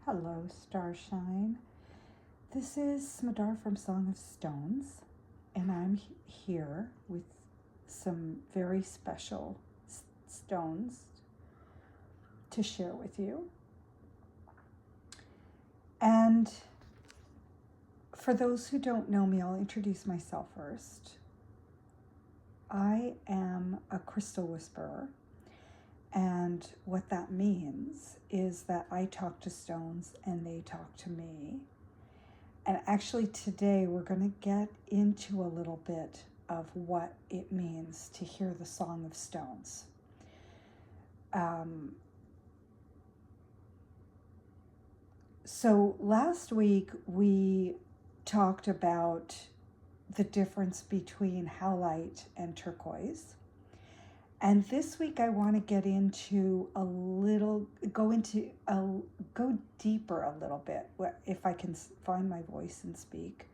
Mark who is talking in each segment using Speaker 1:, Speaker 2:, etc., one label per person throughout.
Speaker 1: Hello, Starshine. This is Smadar from Song of Stones, and I'm here with some very special stones to share with you. And for those who don't know me, I'll introduce myself first. I am a crystal whisperer, and what that means is that I talk to stones and they talk to me. And actually today we're going to get into a little bit of what it means to hear the Song of Stones. So last week we talked about the difference between Howlite and turquoise. And this week I want to get into go deeper a little bit, if I can find my voice and speak,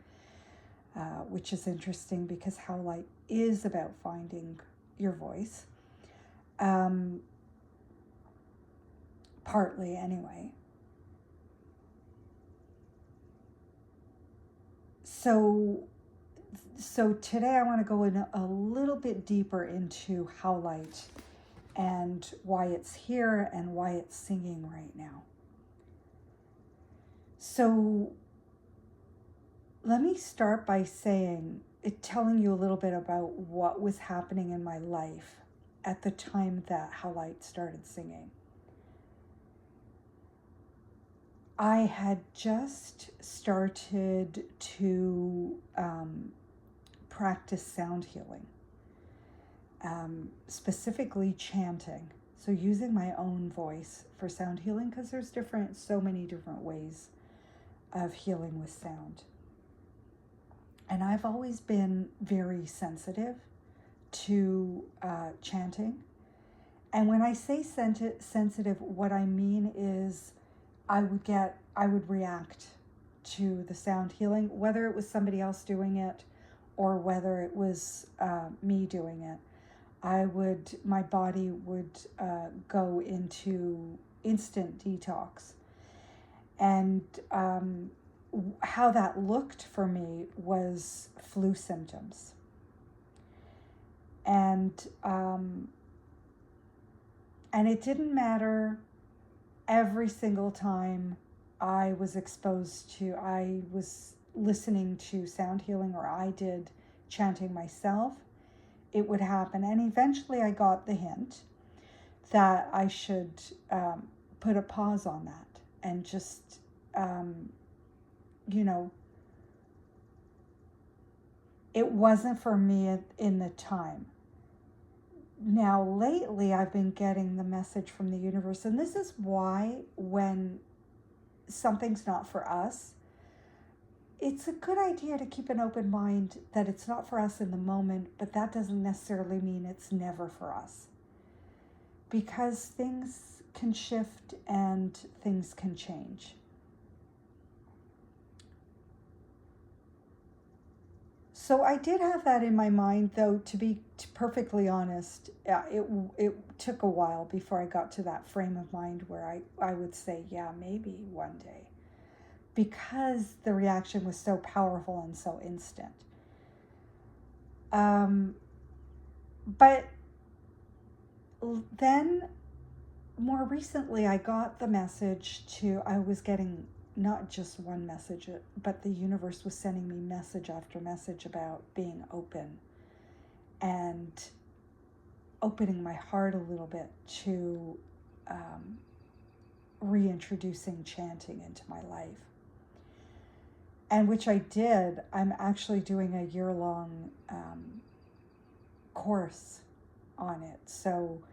Speaker 1: which is interesting because Howlite is about finding your voice, partly anyway. So today I want to go in a little bit deeper into Howlite and why it's here and why it's singing right now. So let me start by telling you a little bit about what was happening in my life at the time that Howlite started singing. I had just started to practice sound healing, specifically chanting. So using my own voice for sound healing, because there's so many different ways of healing with sound. And I've always been very sensitive to chanting. And when I say sensitive, what I mean is I would react to the sound healing, whether it was somebody else doing it or whether it was me doing it. My body would go into instant detox. And how that looked for me was flu symptoms. And it didn't matter every single time I was listening to sound healing or I did chanting myself, it would happen. And eventually I got the hint that I should put a pause on that and just, it wasn't for me in the time. Now, lately, I've been getting the message from the universe, and this is why when something's not for us, it's a good idea to keep an open mind that it's not for us in the moment, but that doesn't necessarily mean it's never for us. Because things can shift and things can change. So I did have that in my mind, though, to be perfectly honest, it took a while before I got to that frame of mind where I would say, yeah, maybe one day. Because the reaction was so powerful and so instant. But then, more recently, I got the message I was getting not just one message, but the universe was sending me message after message about being open and opening my heart a little bit to reintroducing chanting into my life. And which I did. I'm actually doing a year-long course on it. So,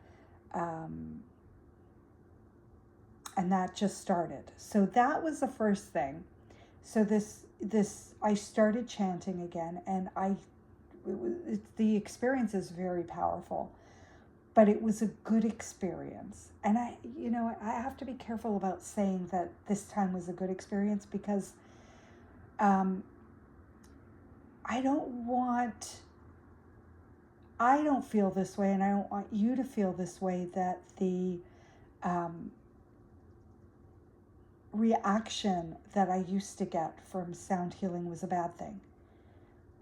Speaker 1: and that just started. So that was the first thing. So I started chanting again, and the experience is very powerful, but it was a good experience. And I have to be careful about saying that this time was a good experience because I don't feel this way, and I don't want you to feel this way, that the reaction that I used to get from sound healing was a bad thing.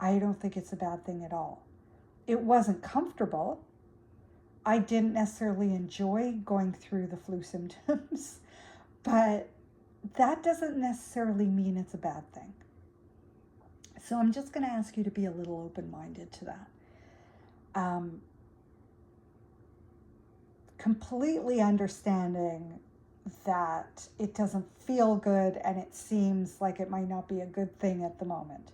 Speaker 1: I don't think it's a bad thing at all. It wasn't comfortable. I didn't necessarily enjoy going through the flu symptoms, but that doesn't necessarily mean it's a bad thing. So I'm just going to ask you to be a little open-minded to that. Completely understanding that it doesn't feel good and it seems like it might not be a good thing at the moment.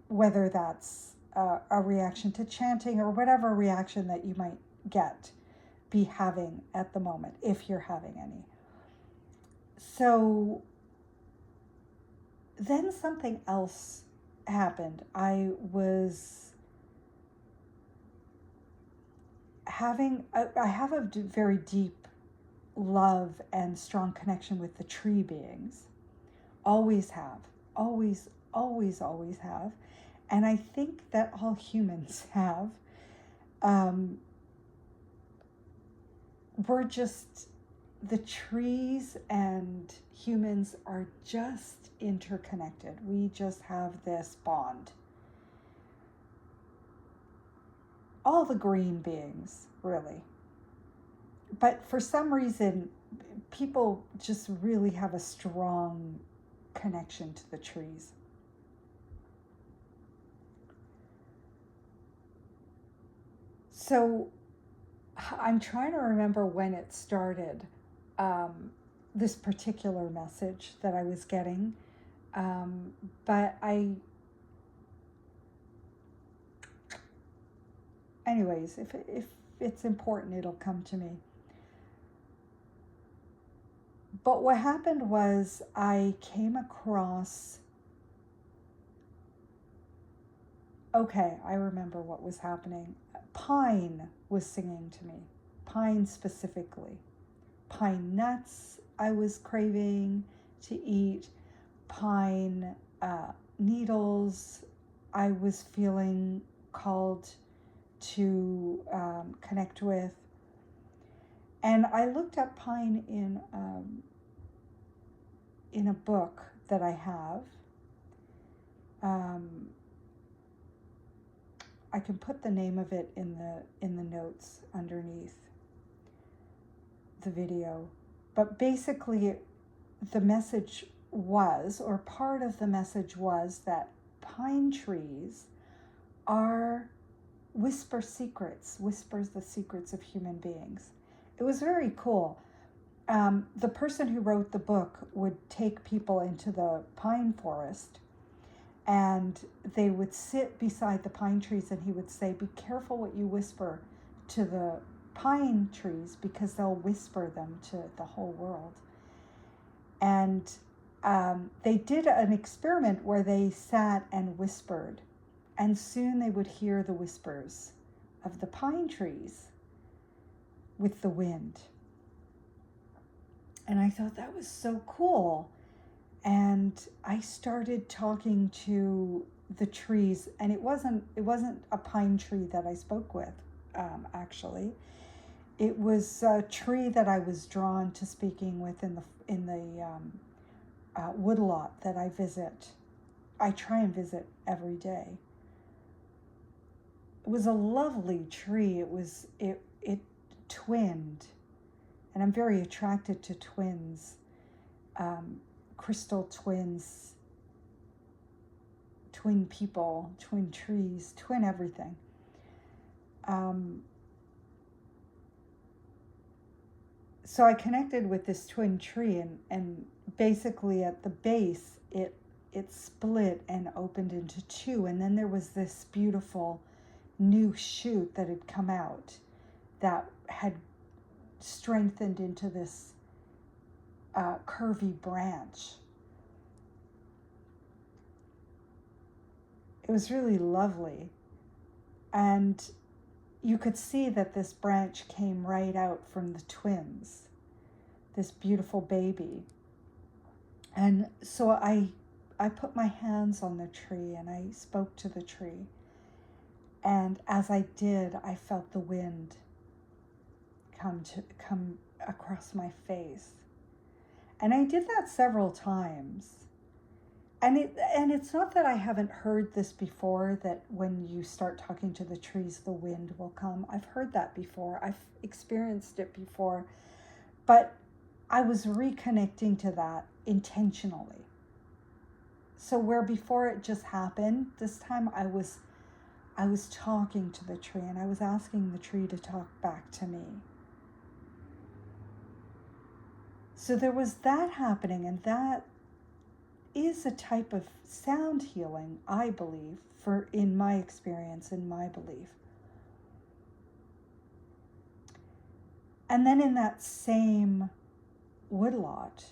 Speaker 1: Whether that's a reaction to chanting or whatever reaction that you might be having at the moment, if you're having any. So then something else happened. I have a very deep love and strong connection with the tree beings. Always have. Always have. And I think that all humans have. The trees and humans are just interconnected. We just have this bond. All the green beings, really. But for some reason, people just really have a strong connection to the trees. So I'm trying to remember when it started, this particular message that I was getting. But anyways, if it's important, it'll come to me. But what happened was I came across, okay, I remember what was happening. Pine was singing to me, pine specifically. Pine nuts I was craving to eat, pine needles I was feeling called to connect with. And I looked up pine in a book that I have. I can put the name of it in the notes underneath the video. But basically the message was, or part of the message was, that pine trees whispers the secrets of human beings. It was very cool. The person who wrote the book would take people into the pine forest, and they would sit beside the pine trees, and he would say, be careful what you whisper to the pine trees, because they'll whisper them to the whole world. And they did an experiment where they sat and whispered, and soon they would hear the whispers of the pine trees with the wind. And I thought that was so cool. And I started talking to the trees, and it wasn't a pine tree that I spoke with, actually. It was a tree that I was drawn to speaking with in the woodlot that I visit. I try and visit every day. It was a lovely tree. It twinned, and I'm very attracted to twins, crystal twins, twin people, twin trees, twin everything. So I connected with this twin tree, and basically at the base, it split and opened into two, and then there was this beautiful new shoot that had come out that had strengthened into this curvy branch. It was really lovely. And you could see that this branch came right out from the twins, this beautiful baby. And so I put my hands on the tree and I spoke to the tree. And as I did, I felt the wind come across my face. And I did that several times. And it's not that I haven't heard this before, that when you start talking to the trees, the wind will come. I've heard that before. I've experienced it before. But I was reconnecting to that intentionally. So where before it just happened, this time I was talking to the tree, and I was asking the tree to talk back to me. So there was that happening, and that is a type of sound healing, I believe, in my experience, in my belief. And then in that same woodlot,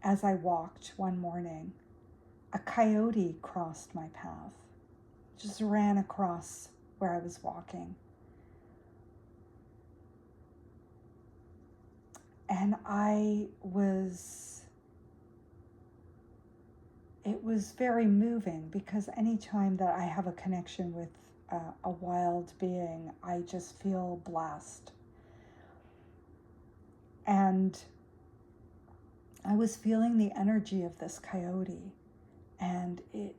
Speaker 1: as I walked one morning, a coyote crossed my path, just ran across where I was walking. And it was very moving, because anytime that I have a connection with a wild being, I just feel blessed. And I was feeling the energy of this coyote, and it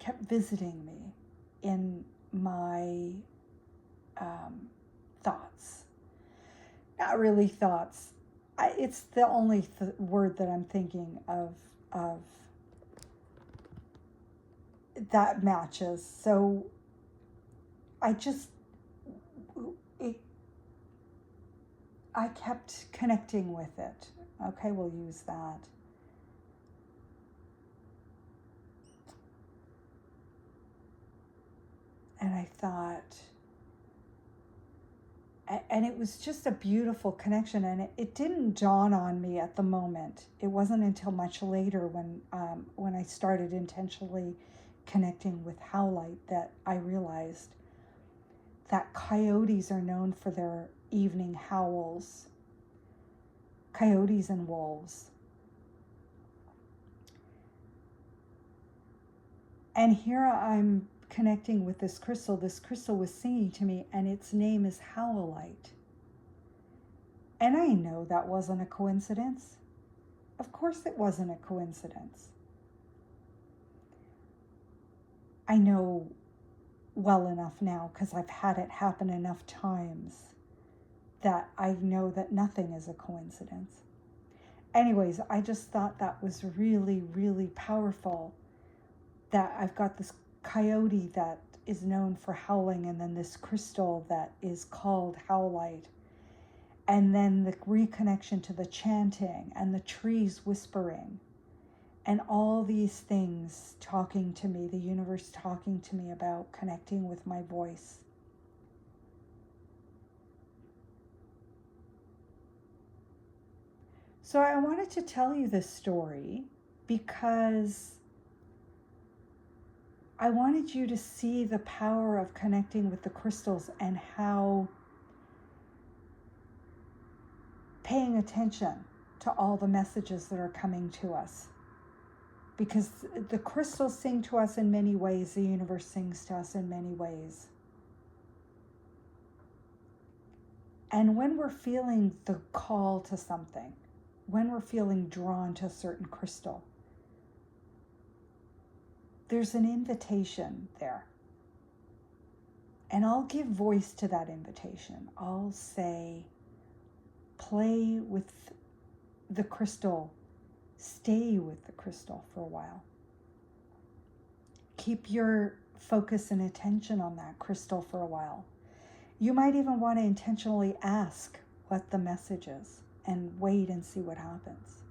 Speaker 1: kept visiting me in my thoughts. Not really thoughts. It's the only word that I'm thinking of that matches. So I kept connecting with it. Okay, we'll use that. And I thought, and it was just a beautiful connection, and it didn't dawn on me at the moment. It wasn't until much later when I started intentionally connecting with Howlite that I realized that coyotes are known for their evening howls. Coyotes and wolves. And here I'm connecting with this crystal. This crystal was singing to me, and its name is Howlite. And I know that wasn't a coincidence. Of course it wasn't a coincidence. I know well enough now, because I've had it happen enough times, that I know that nothing is a coincidence. Anyways, I just thought that was really, really powerful, that I've got this coyote that is known for howling, and then this crystal that is called Howlite, and then the reconnection to the chanting and the trees whispering, and all these things talking to me, the universe talking to me about connecting with my voice. So I wanted to tell you this story because I wanted you to see the power of connecting with the crystals, and how paying attention to all the messages that are coming to us. Because the crystals sing to us in many ways, the universe sings to us in many ways. And when we're feeling the call to something, when we're feeling drawn to a certain crystal, there's an invitation there. And I'll give voice to that invitation. I'll say, play with the crystal. Stay with the crystal for a while. Keep your focus and attention on that crystal for a while. You might even want to intentionally ask what the message is and wait and see what happens.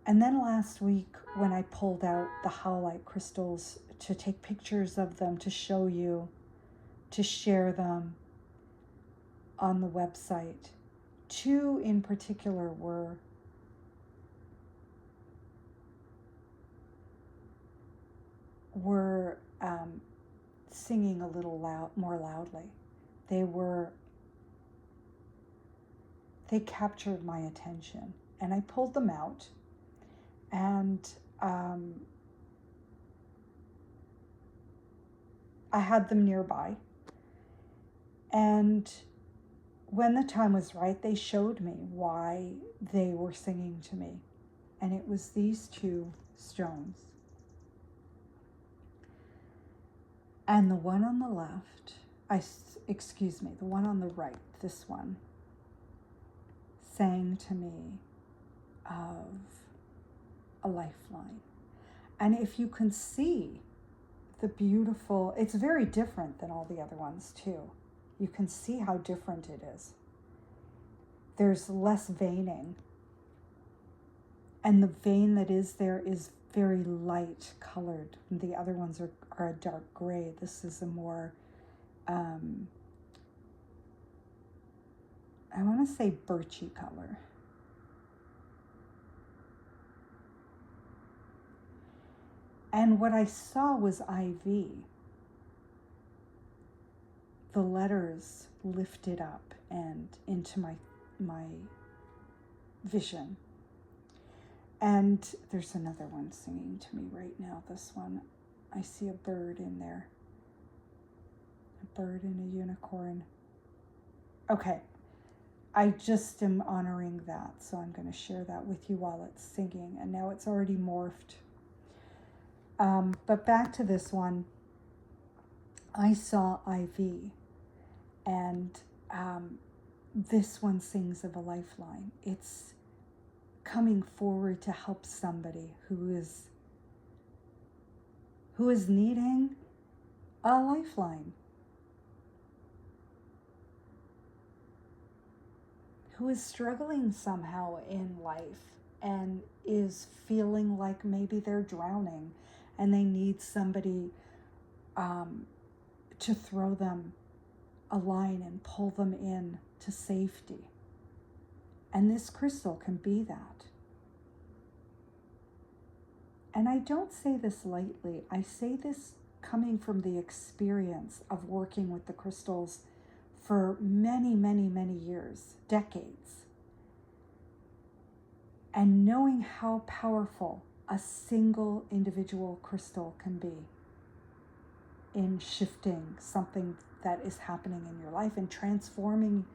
Speaker 1: And then last week, when I pulled out the Howlite crystals to take pictures of them, to show you, to share them on the website, 2 in particular were singing a little more loudly. They captured my attention, and I pulled them out, and I had them nearby, and when the time was right, they showed me why they were singing to me. And it was these two stones. And the one on the left, the one on the right, this one, sang to me of a lifeline. And if you can see the beautiful, it's very different than all the other ones too. You can see how different it is. There's less veining. And the vein that is there is very light colored. The other ones are a dark gray. This is a more, I want to say birchy color. And what I saw was IV. The letters lifted up and into my vision. And there's another one singing to me right now, this one. I see a bird in there. A bird and a unicorn. Okay, I just am honoring that, so I'm going to share that with you while it's singing. And now it's already morphed. But back to this one. I saw IV. And this one sings of a lifeline. It's coming forward to help somebody who is needing a lifeline, who is struggling somehow in life and is feeling like maybe they're drowning and they need somebody to throw them a line and pull them in to safety. And this crystal can be that. And I don't say this lightly. I say this coming from the experience of working with the crystals for many, many, many years, decades. And knowing how powerful a single individual crystal can be in shifting something that is happening in your life and transforming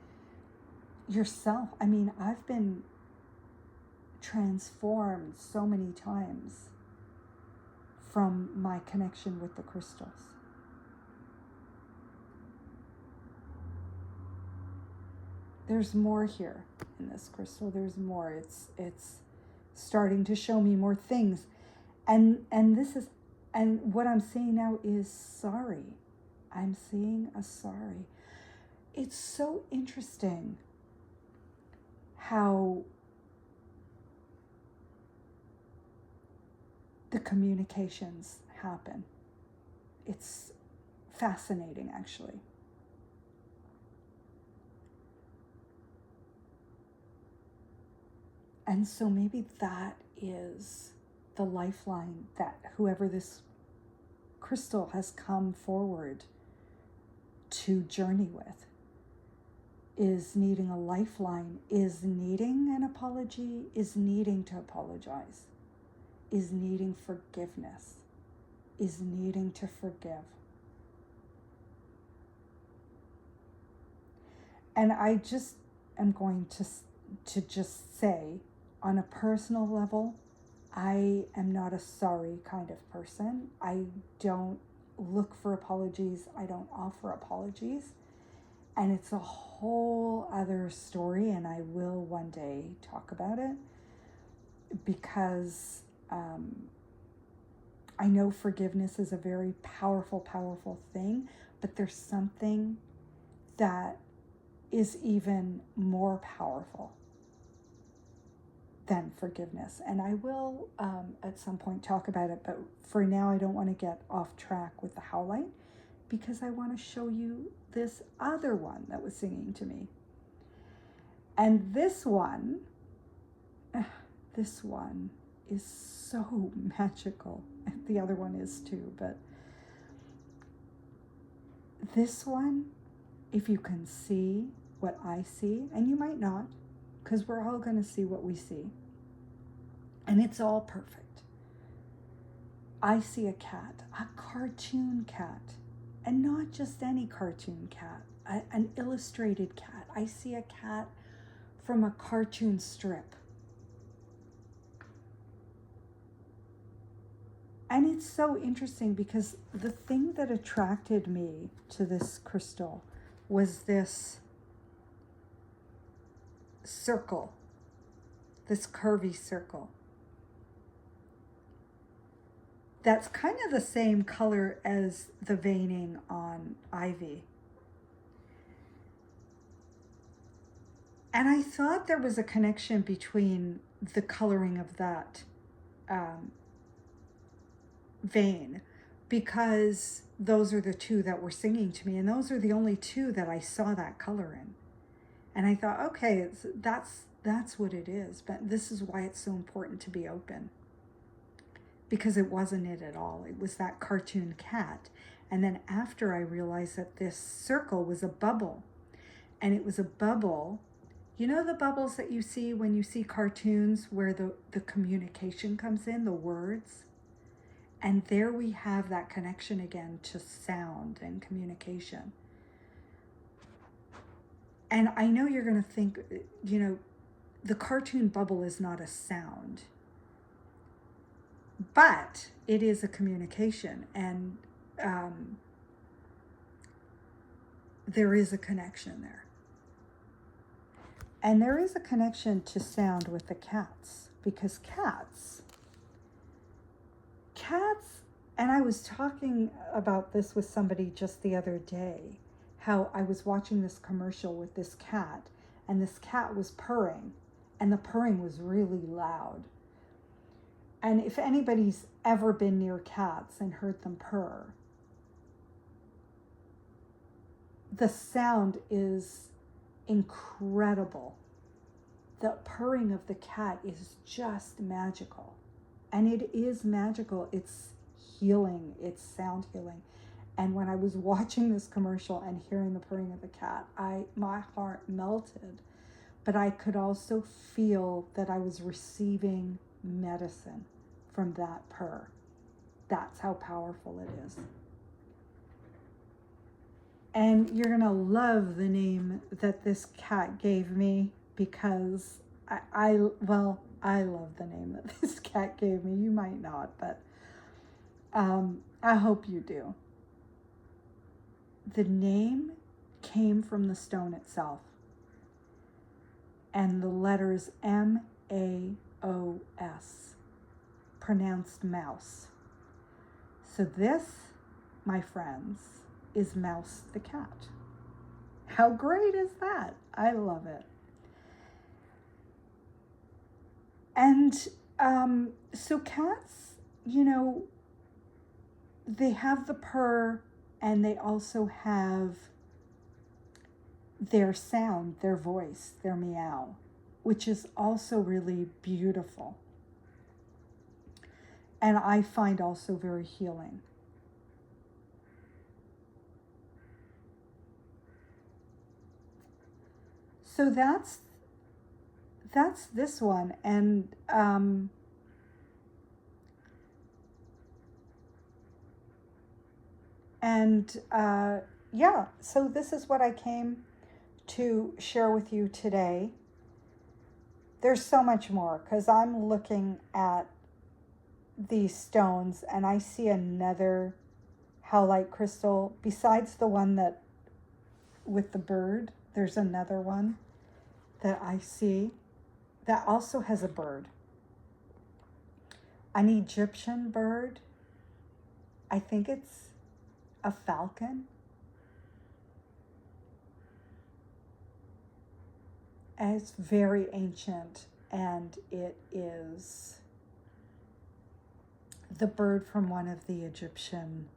Speaker 1: yourself. I mean, I've been transformed so many times from my connection with the crystals. There's more here in this crystal. There's more. It's starting to show me more things. And what I'm seeing now is sorry. I'm seeing a sorry. It's so interesting how the communications happen. It's fascinating, actually. And so maybe that is the lifeline that whoever this crystal has come forward to journey with is needing a lifeline, is needing an apology, is needing to apologize, is needing forgiveness, is needing to forgive. And I just am going to just say, on a personal level, I am not a sorry kind of person. I don't look for apologies. I don't offer apologies. And it's a whole other story, and I will one day talk about it, because I know forgiveness is a very powerful, powerful thing, but there's something that is even more powerful than forgiveness. And I will at some point talk about it, but for now I don't want to get off track with the Howlite, because I want to show you this other one that was singing to me. And this one is so magical. The other one is too, but this one, if you can see what I see, and you might not, because we're all going to see what we see, and it's all perfect. I see a cat, a cartoon cat, and not just any cartoon cat, an illustrated cat. I see a cat from a cartoon strip. And it's so interesting because the thing that attracted me to this crystal was this circle, this curvy circle. That's kind of the same color as the veining on ivy. And I thought there was a connection between the coloring of that vein, because those are the two that were singing to me, and those are the only two that I saw that color in. And I thought, okay, that's what it is. But this is why it's so important to be open. Because it wasn't it at all. It was that cartoon cat. And then after I realized that this circle was a bubble. And it was a bubble. You know the bubbles that you see when you see cartoons where the communication comes in, the words? And there we have that connection again to sound and communication. And I know you're going to think, you know, the cartoon bubble is not a sound. But it is a communication, and there is a connection there. And there is a connection to sound with the cats, because cats, and I was talking about this with somebody just the other day, how I was watching this commercial with this cat, and this cat was purring, and the purring was really loud. And if anybody's ever been near cats and heard them purr, the sound is incredible. The purring of the cat is just magical. And it is magical. It's healing. It's sound healing. And when I was watching this commercial and hearing the purring of the cat, my heart melted. But I could also feel that I was receiving medicine from that purr. That's how powerful it is. And you're going to love the name that this cat gave me, because I love the name that this cat gave me. You might not, but I hope you do. The name came from the stone itself, and the letters MAOS, pronounced mouse. So this, my friends, is Mouse the cat. How great is that? I love it. And so cats, you know, they have the purr, and they also have their sound, their voice, their meow, which is also really beautiful. And I find also very healing. So that's this one. And yeah, so this is what I came to share with you today. There's so much more, because I'm looking at these stones and I see another howlite crystal besides the one that with the bird. There's another one that I see that also has a bird, an Egyptian bird. I think it's a falcon. And it's very ancient, and it is the bird from one of the Egyptian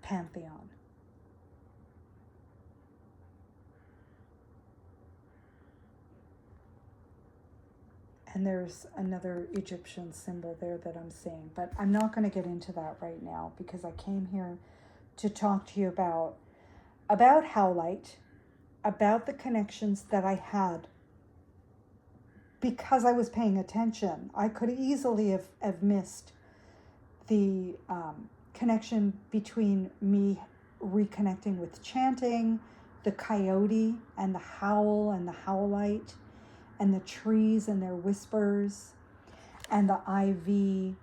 Speaker 1: pantheon. And there's another Egyptian symbol there that I'm seeing, but I'm not going to get into that right now, because I came here to talk to you about Howlite, about the connections that I had, because I was paying attention. I could easily have missed the connection between me reconnecting with chanting, the coyote and the howl and the howlite, and the trees and their whispers, and the IV,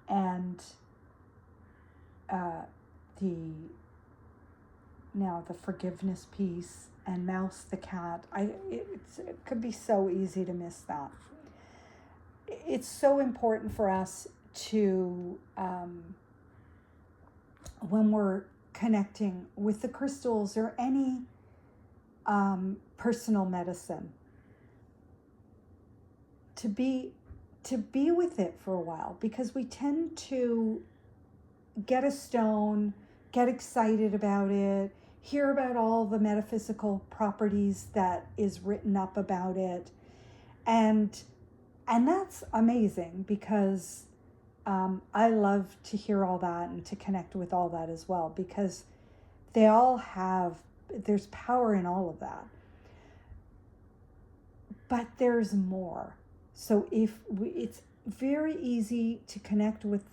Speaker 1: and the forgiveness piece, and Mouse the cat. It could be so easy to miss that. It's so important for us to, when we're connecting with the crystals or any personal medicine, to be with it for a while, because we tend to get a stone, get excited about it, hear about all the metaphysical properties that is written up about it, and that's amazing, because I love to hear all that and to connect with all that as well, because they all have, there's power in all of that. But there's more. So it's very easy to connect with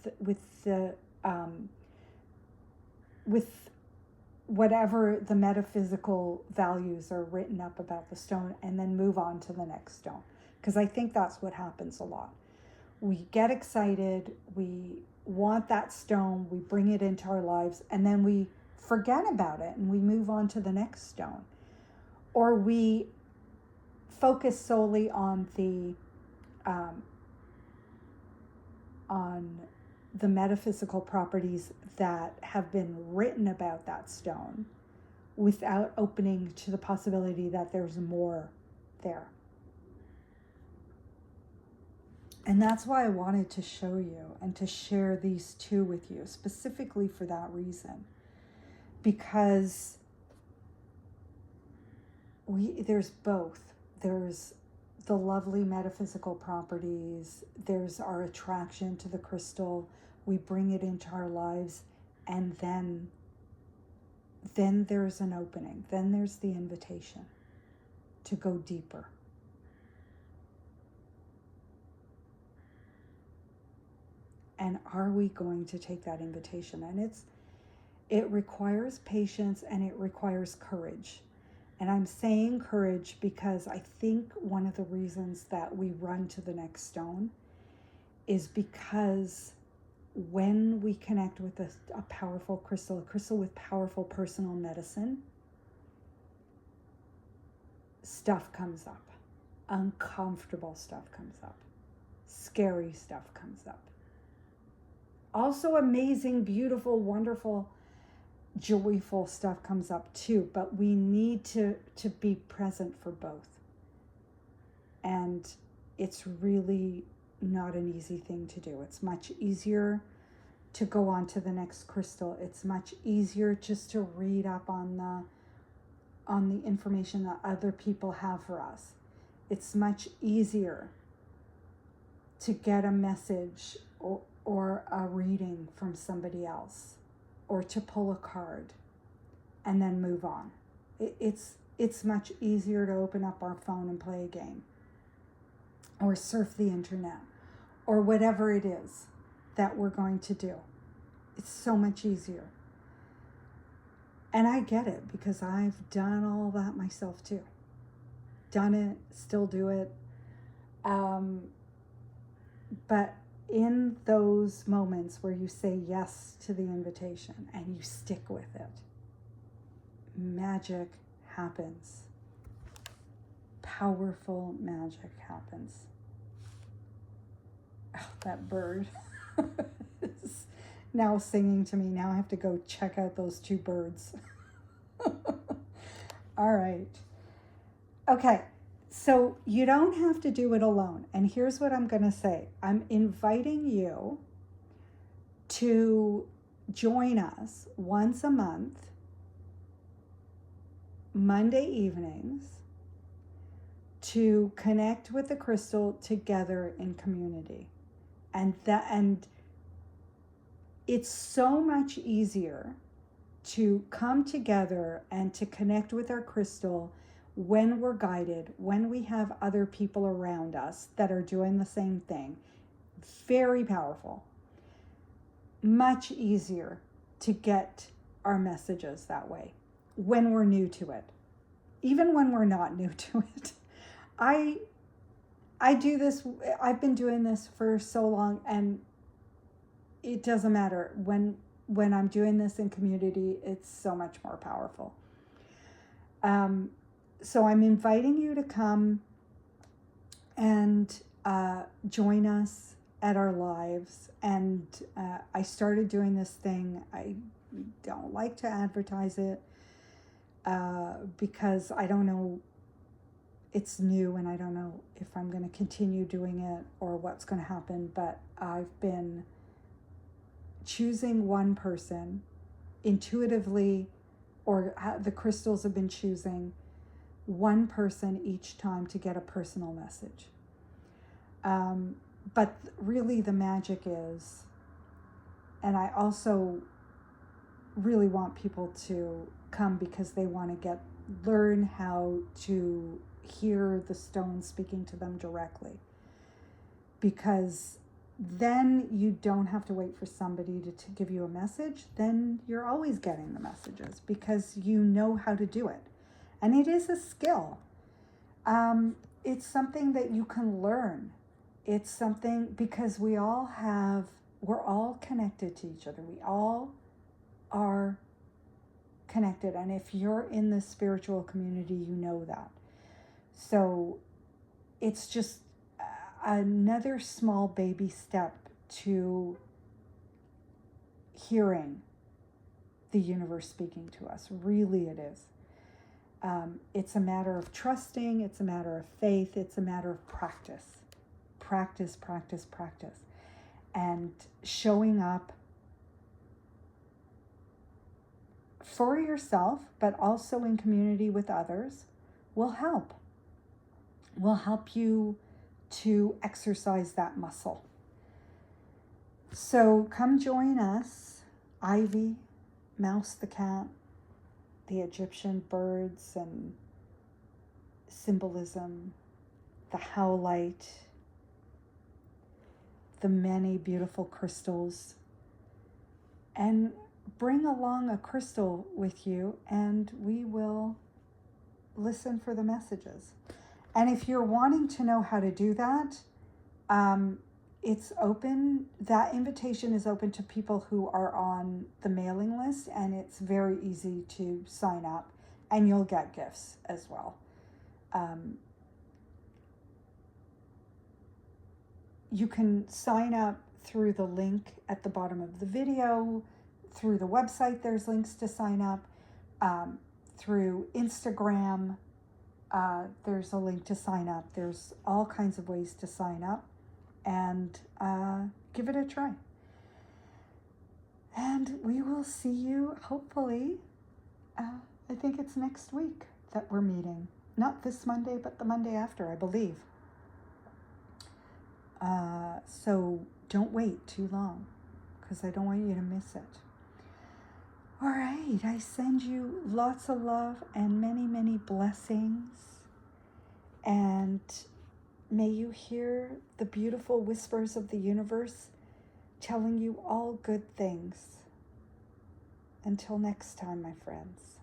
Speaker 1: whatever the metaphysical values are written up about the stone, and then move on to the next stone. Because I think that's what happens a lot. We get excited, we want that stone, we bring it into our lives, and then we forget about it and we move on to the next stone. Or we focus solely on the metaphysical properties that have been written about that stone, without opening to the possibility that there's more there. And that's why I wanted to show you and to share these two with you, specifically for that reason. Because there's both. There's the lovely metaphysical properties, there's our attraction to the crystal, we bring it into our lives, and then there's an opening, then there's the invitation to go deeper. And are we going to take that invitation? And it requires patience, and it requires courage. And I'm saying courage because I think one of the reasons that we run to the next stone is because when we connect with a powerful crystal, a crystal with powerful personal medicine, stuff comes up. Uncomfortable stuff comes up. Scary stuff comes up. Also amazing, beautiful, wonderful, joyful stuff comes up too, but we need to be present for both. And it's really not an easy thing to do. It's much easier to go on to the next crystal. It's much easier just to read up on the information that other people have for us. It's much easier to get a message or a reading from somebody else, or to pull a card and then move on. It's much easier to open up our phone and play a game, or surf the internet, or whatever it is that we're going to do. It's so much easier. And I get it, because I've done all that myself too. Done it, still do it. But in those moments where you say yes to the invitation and you stick with it, magic happens. Powerful magic happens. Oh, that bird is now singing to me. Now I have to go check out those two birds. All right. Okay. So you don't have to do it alone. And here's what I'm going to say. I'm inviting you to join us once a month, Monday evenings, to connect with the crystal together in community. And it's so much easier to come together and to connect with our crystal when we're guided, when we have other people around us that are doing the same thing. Very powerful. much easier to get our messages that way when we're new to it. Even when we're not new to it. I do this, I've been doing this for so long, and it doesn't matter. When I'm doing this in community, it's so much more powerful. So I'm inviting you to come and join us at our lives. And I started doing this thing. I don't like to advertise it because I don't know, it's new and I don't know if I'm going to continue doing it or what's going to happen. But I've been choosing one person intuitively, or the crystals have been choosing one person each time to get a personal message. But really the magic is, and I also really want people to come because they want to learn how to hear the stone speaking to them directly. Because then you don't have to wait for somebody to give you a message. Then you're always getting the messages because you know how to do it. And it is a skill. It's something that you can learn. It's something, because we're all connected to each other. We all are connected. And if you're in the spiritual community, you know that. So it's just another small baby step to hearing the universe speaking to us. Really it is. It's a matter of trusting. It's a matter of faith. It's a matter of practice. Practice, practice, practice. And showing up for yourself, but also in community with others, will help. Will help you to exercise that muscle. So come join us. Ivy, Mouse the cat, the Egyptian birds and symbolism, the Howlite, the many beautiful crystals, and bring along a crystal with you and we will listen for the messages. And if you're wanting to know how to do that, it's open. That invitation is open to people who are on the mailing list, and it's very easy to sign up, and you'll get gifts as well. You can sign up through the link at the bottom of the video, through the website, there's links to sign up, through Instagram, there's a link to sign up. There's all kinds of ways to sign up, and give it a try. And we will see you, hopefully, I think it's next week that we're meeting. Not this Monday, but the Monday after, I believe. So don't wait too long, because I don't want you to miss it. All right, I send you lots of love and many, many blessings. And may you hear the beautiful whispers of the universe telling you all good things. Until next time, my friends.